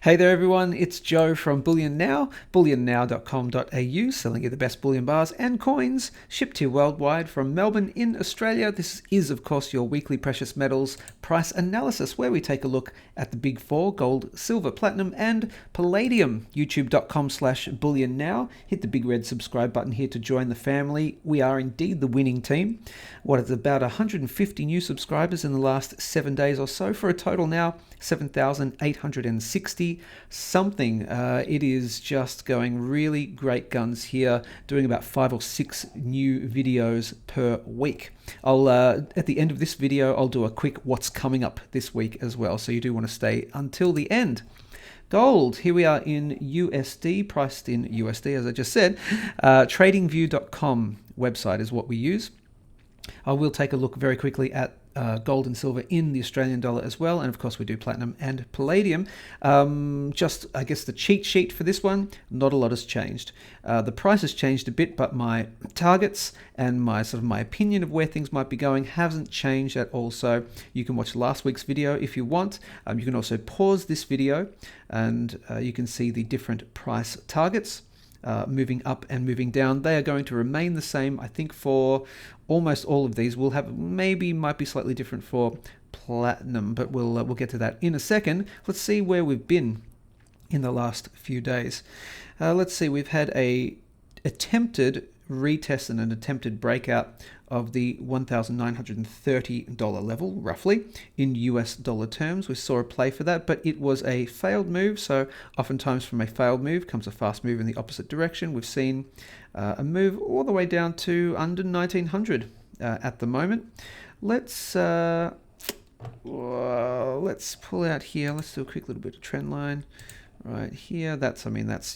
Hey there everyone, it's Joe from Bullion Now, bullionnow.com.au, selling you the best bullion bars and coins, shipped to you worldwide from Melbourne in Australia. This is of course your weekly precious metals price analysis where we take a look at the big four: gold, silver, platinum and palladium. youtube.com/bullionnow. Hit the big red subscribe button here to join the family. We are indeed the winning team. What is about 150 new subscribers in the last 7 days or so, for a total now 7,860 something. It is just going really great guns here, doing about 5 or 6 new videos per week. I'll at the end of this video I'll do a quick what's coming up this week as well, so you do want to stay until the end. Gold, here we are in USD, priced in USD as I just said. Tradingview.com website is what we use. I will take a look very quickly at gold and silver in the Australian dollar as well, and of course we do platinum and palladium. Just I guess the cheat sheet for this one, not a lot has changed. The price has changed a bit, but my targets and my opinion of where things might be going hasn't changed at all. So you can watch last week's video if you want. You can also pause this video and you can see the different price targets. Moving up and moving down. They are going to remain the same, I think, for almost all of these. We'll have might be slightly different for platinum, but we'll get to that in a second. Let's see where we've been in the last few days. Let's see, we've had a attempted retest and an attempted breakout of the $1,930 level, roughly, in US dollar terms. We saw a play for that, but it was a failed move. So oftentimes from a failed move comes a fast move in the opposite direction. We've seen a move all the way down to under 1900 at the moment. Let's pull out here. Let's do a quick little bit of trend line right here. That's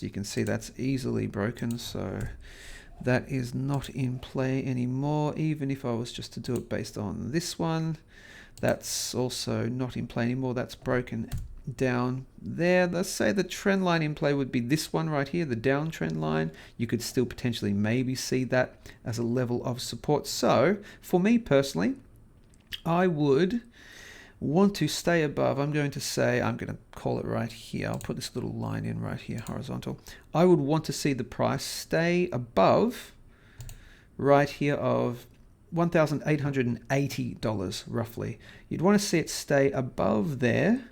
you can see that's easily broken. So that is not in play anymore. Even if I was just to do it based on this one, that's also not in play anymore. That's broken down there. Let's say the trend line in play would be this one right here, the downtrend line. You could still potentially maybe see that as a level of support. So for me personally, I would want to stay above. I'm going to call it right here. I'll put this little line in right here, horizontal. I would want to see the price stay above right here of $1,880 roughly. You'd want to see it stay above there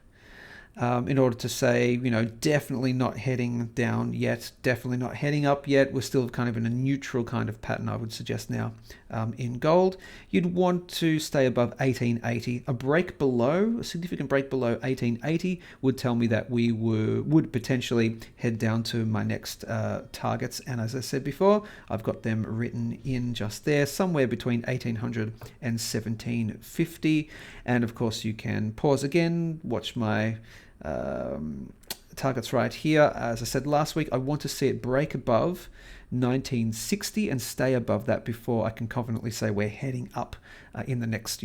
in order to say, definitely not heading down yet, definitely not heading up yet. We're still kind of in a neutral kind of pattern, I would suggest now. In gold, you'd want to stay above 1880. A significant break below 1880 would tell me that we would potentially head down to my next targets. And as I said before, I've got them written in just there, somewhere between 1800 and 1750. And of course, you can pause again, watch my targets right here. As I said last week, I want to see it break above 1960 and stay above that before I can confidently say we're heading up in the next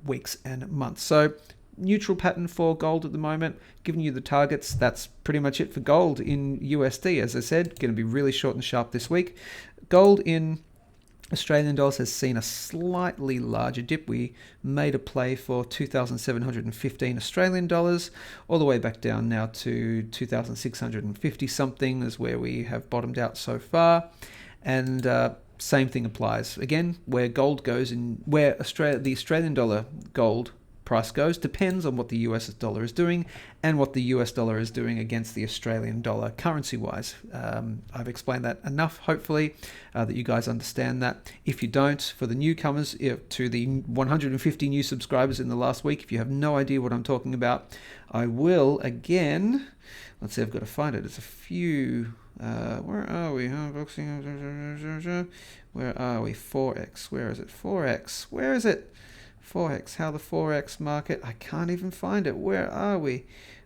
weeks and months. So neutral pattern for gold at the moment, giving you the targets. That's pretty much it for gold in USD. As I said, going to be really short and sharp this week. Gold in Australian dollars has seen a slightly larger dip. We made a play for 2,715 Australian dollars, all the way back down now to 2,650 something is where we have bottomed out so far. And same thing applies. Again, where gold goes and where the Australian dollar gold price goes depends on what the US dollar is doing and what the US dollar is doing against the Australian dollar currency wise. I've explained that enough, hopefully, that you guys understand that. If you don't, for the newcomers, to the 150 new subscribers in the last week, if you have no idea what I'm talking about, I will again, let's see, I've got to find it. It's a few, where are we? Where are we? Forex, where is it? Forex, where is it? Forex, how the Forex market, I can't even find it. Where are we?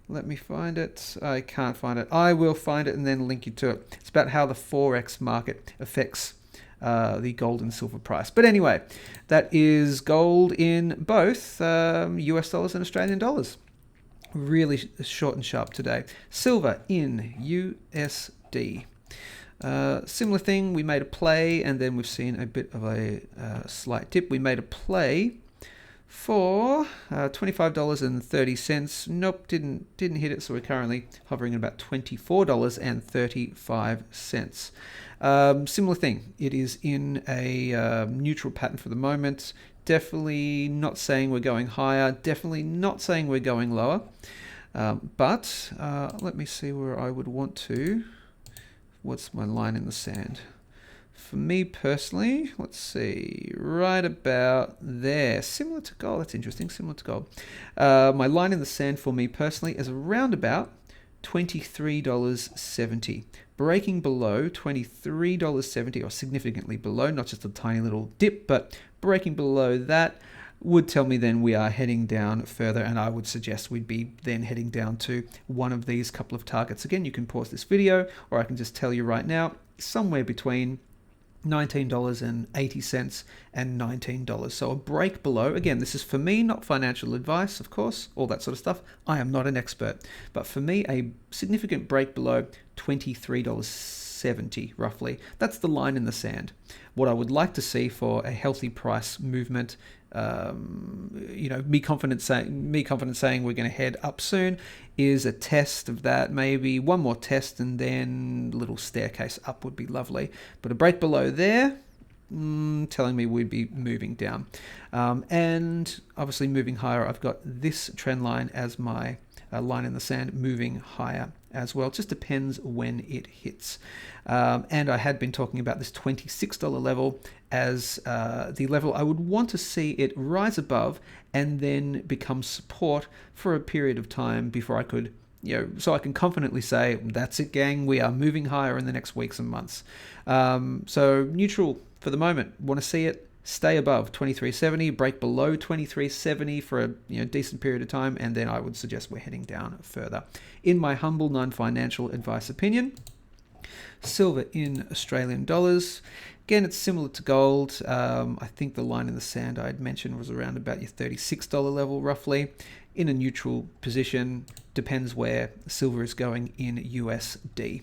Let me find it. I can't find it. I will find it and then link you to it. It's about how the Forex market affects the gold and silver price. But anyway, that is gold in both US dollars and Australian dollars. Really short and sharp today. Silver in USD. Similar thing, we made a play and then we've seen a bit of a slight dip. We made a play for $25.30. Nope, didn't hit it. So we're currently hovering at about $24.35. Similar thing. It is in a neutral pattern for the moment. Definitely not saying we're going higher. Definitely not saying we're going lower. But let me see where I would want to. What's my line in the sand? For me personally, let's see, right about there. Similar to gold. That's interesting. Similar to gold. My line in the sand for me personally is around about $23.70. Breaking below $23.70, or significantly below, not just a tiny little dip, but breaking below that would tell me then we are heading down further, and I would suggest we'd be then heading down to one of these couple of targets. Again, you can pause this video, or I can just tell you right now, somewhere between $19.80 and $19. So a break below, again, this is for me, not financial advice, of course, all that sort of stuff. I am not an expert, but for me, a significant break below $23.70 roughly. That's the line in the sand. What I would like to see for a healthy price movement, me confident saying we're going to head up soon, is a test of that, maybe one more test, and then a little staircase up would be lovely. But a break below there, telling me we'd be moving down. And obviously moving higher, I've got this trend line as my line in the sand moving higher as well. It just depends when it hits. And I had been talking about this $26 level as the level I would want to see it rise above and then become support for a period of time before I could, so I can confidently say, that's it, gang, we are moving higher in the next weeks and months. So neutral for the moment. Want to see it stay above 2370, break below 2370 for a decent period of time, and then I would suggest we're heading down further. In my humble non-financial advice opinion, silver in Australian dollars. Again, it's similar to gold. I think the line in the sand I had mentioned was around about your $36 level roughly. In a neutral position, depends where silver is going in USD.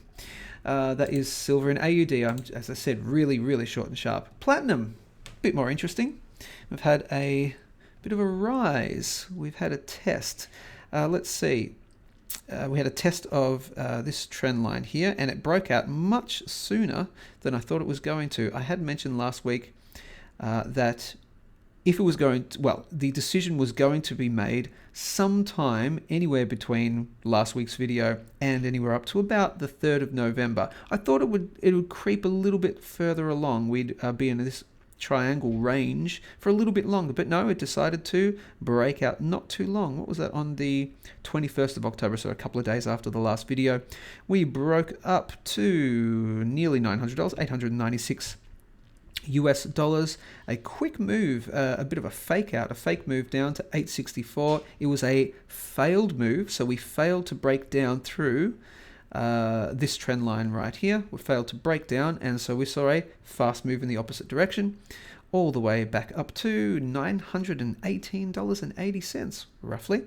That is silver in AUD. I'm, as I said, really, really short and sharp. Platinum, bit more interesting. We've had a bit of a rise. We've had a test. Let's see. We had a test of this trend line here, and it broke out much sooner than I thought it was going to. I had mentioned last week that if it was going to, well, the decision was going to be made sometime anywhere between last week's video and anywhere up to about the 3rd of November. I thought it would creep a little bit further along. We'd be in this triangle range for a little bit longer, but no, it decided to break out not too long. What was that? On the 21st of October, so a couple of days after the last video, we broke up to nearly $900, 896 US dollars. A quick move, a bit of a fake out, a fake move down to 864. It was a failed move, so we failed to break down through this trend line right here. We failed to break down, and so we saw a fast move in the opposite direction all the way back up to $918.80 roughly.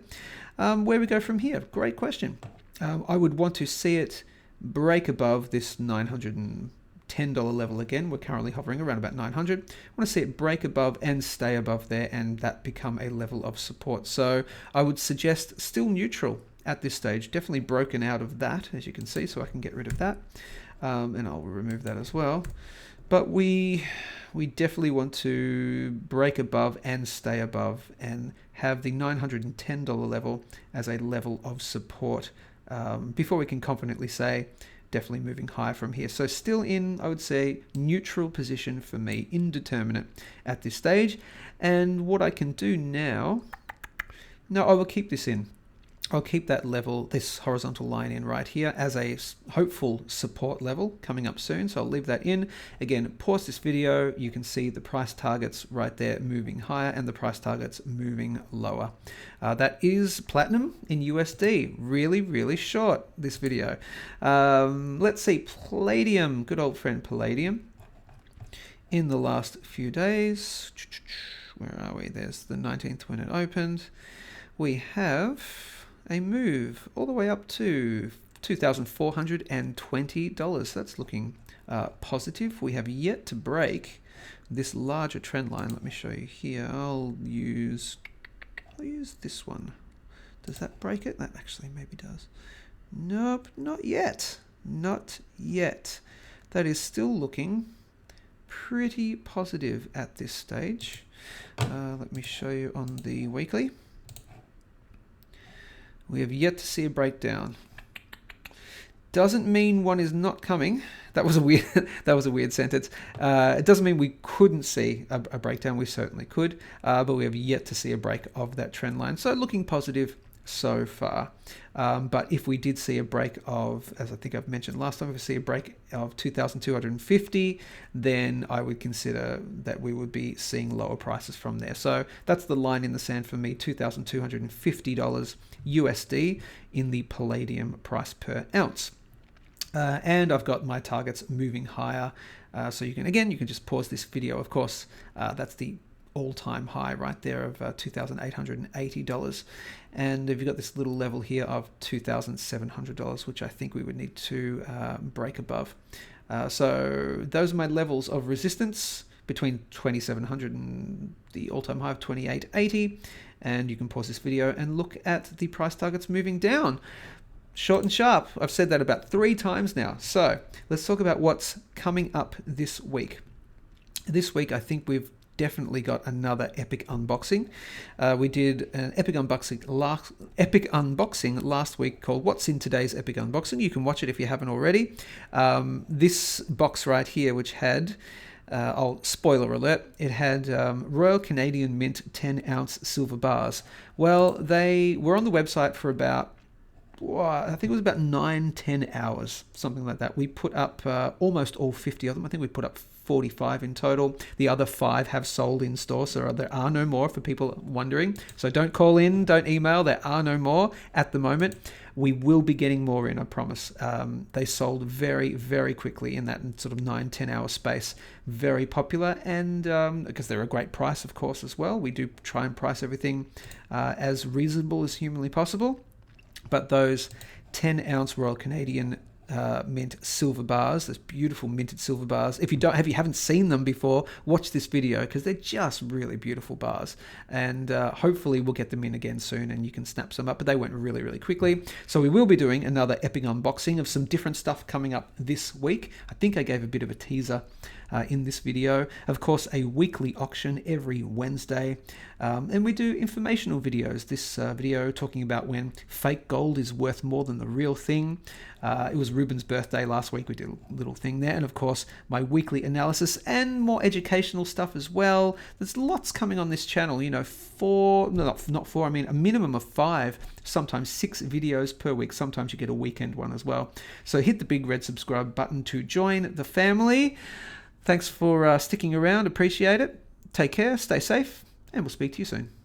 Where we go from here? Great question. I would want to see it break above this $910 level again. We're currently hovering around about 900. I want to see it break above and stay above there, and that become a level of support. So I would suggest still neutral at this stage, definitely broken out of that, as you can see, so I can get rid of that, and I'll remove that as well. But we definitely want to break above and stay above and have the $910 level as a level of support before we can confidently say definitely moving higher from here. So still in, I would say, neutral position for me, indeterminate at this stage. And what I can do now, I will keep this in. I'll keep that level, this horizontal line in right here as a hopeful support level coming up soon. So I'll leave that in. Again, pause this video. You can see the price targets right there moving higher and the price targets moving lower. That is platinum in USD. Really, really short, this video. Let's see, Palladium, good old friend Palladium. In the last few days, where are we? There's the 19th when it opened. We have a move all the way up to $2,420. That's looking positive. We have yet to break this larger trend line. Let me show you here. I'll use I'll use this one. Does that break it? That actually maybe does. Nope, not yet. Not yet. That is still looking pretty positive at this stage. Let me show you on the weekly. We have yet to see a breakdown. Doesn't mean one is not coming. That was a weird sentence. It doesn't mean we couldn't see a breakdown. We certainly could, but we have yet to see a break of that trend line. So looking positive so far. But if we did see a break of, as I think I've mentioned last time, if we see a break of 2,250, then I would consider that we would be seeing lower prices from there. So that's the line in the sand for me, $2,250 USD in the palladium price per ounce. And I've got my targets moving higher. So you can just pause this video. Of course, that's the all-time high right there of $2,880. And you've got this little level here of $2,700, which I think we would need to break above. So those are my levels of resistance between 2,700 and the all-time high of 2,880. And you can pause this video and look at the price targets moving down. Short and sharp. I've said that about 3 times now. So let's talk about what's coming up this week. This week, I think we've definitely got another epic unboxing. We did an epic unboxing last week called What's in Today's Epic Unboxing. You can watch it if you haven't already. This box right here, which had, spoiler alert, it had Royal Canadian Mint 10-ounce silver bars. Well, they were on the website for about, I think it was about 9-10 hours, something like that. We put up almost all 50 of them. I think we put up 45 in total. The other 5 have sold in store, so there are no more for people wondering. So don't call in, don't email. There are no more at the moment. We will be getting more in, I promise. They sold very, very quickly in that sort of 9-10 hour space. Very popular, and because they're a great price, of course, as well. We do try and price everything as reasonable as humanly possible. But those 10-ounce Royal Canadian mint silver bars, those beautiful minted silver bars. If you haven't seen them before, watch this video because they're just really beautiful bars. And hopefully we'll get them in again soon and you can snap some up. But they went really, really quickly. So we will be doing another epic unboxing of some different stuff coming up this week. I think I gave a bit of a teaser in this video. Of course, a weekly auction every Wednesday. And we do informational videos. This video talking about when fake gold is worth more than the real thing. It was Ruben's birthday last week. We did a little thing there. And of course, my weekly analysis and more educational stuff as well. There's lots coming on this channel, you know, a minimum of 5, sometimes 6 videos per week. Sometimes you get a weekend one as well. So hit the big red subscribe button to join the family. Thanks for sticking around. Appreciate it. Take care, stay safe, and we'll speak to you soon.